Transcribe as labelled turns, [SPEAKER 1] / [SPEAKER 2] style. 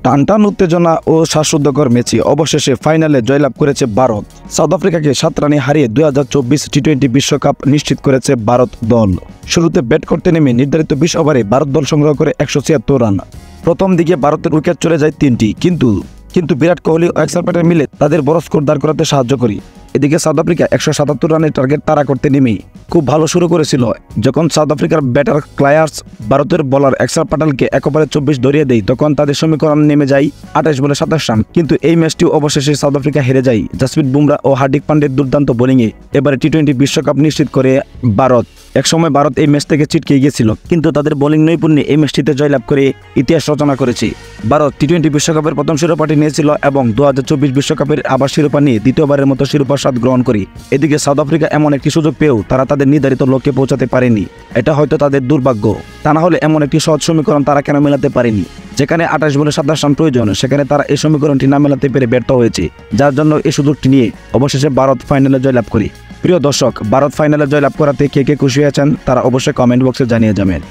[SPEAKER 1] টানটান উত্তেজনা ও শ্বাসরুদ্ধকর ম্যাচে অবশেষে ফাইনালে জয়লাভ করেছে ভারত। সাউথ আফ্রিকাকে ৭ রানে হারিয়ে ২০২৪ টি-২০ বিশ্বকাপ নিশ্চিত করেছে ভারত দল। শুরুতে ব্যাট করতে নেমে নির্ধারিত ২০ ওভারে ভারত দল সংগ্রহ করে ১৭৬ রান। প্রথম দিকে ভারতের উইকেট চলে যায় ৩টি, কিন্তু বিরাট কোহলি ও অ্যাক্সেল প্যাটেল মিলে তাদের বড় স্কোর দাঁড় করাতে সাহায্য করে। এদিকে সাউথ আফ্রিকা ১৭৭ রানের টার্গেট তাড়া করতে নেমে খুব ভালো শুরু করেছিল। যখন সাউথ আফ্রিকার ব্যাটার ক্লায়ার্স ভারতের বোলার অ্যাক্সেল প্যাটেলকে ১ ওভারে ২৪ ধরিয়ে দেয়, তখন তাদের সমীকরণ নেমে যায় ২৮ বলে ২৭ রান। কিন্তু এই ম্যাচটি অবশেষে সাউথ আফ্রিকা হেরে যায়। জসপ্রীত বুমরা ও হার্দিক পান্ডিয়ার দুর্দান্ত বোলিংয়ে এবারে টি-২০ বিশ্বকাপ নিশ্চিত করে ভারত। একসময় ভারত এই ম্যাচ থেকে ছিটকে গিয়েছিল, কিন্তু তাদের বোলিং নৈপুণ্যে এই ম্যাচটিতে জয়লাভ করে ইতিহাস রচনা করেছে। ভারত টি-২০ বিশ্বকাপের প্রথম শিরোপাটি নিয়েছিল এবং ২০২৪ বিশ্বকাপের আবার শিরোপা নিয়ে দ্বিতীয়বারের মতো শিরোপার স্বাদ গ্রহণ করে। এদিকে সাউথ আফ্রিকা এমন একটি সুযোগ পেয়েও তারা তাদের নির্ধারিত লক্ষ্যে পৌঁছাতে পারেনি। এটা হয়তো তাদের দুর্ভাগ্য। তা না হলে এমন একটি সহজ সমীকরণ তারা কেন মেলাতে পারেনি? যেখানে ২৮ বলে ২৭ রান প্রয়োজন, সেখানে তারা এই সমীকরণটি না মেলাতে পেরে ব্যর্থ হয়েছে, যার জন্য এই সুযোগটি নিয়ে অবশেষে ভারত ফাইনালে জয়লাভ করে। প্রিয় দর্শক, ভারত ফাইনালে জয়লাভ করাতে কে কে খুশি হয়েছেন তারা অবশ্যই কমেন্ট বক্সে জানিয়ে যাবেন।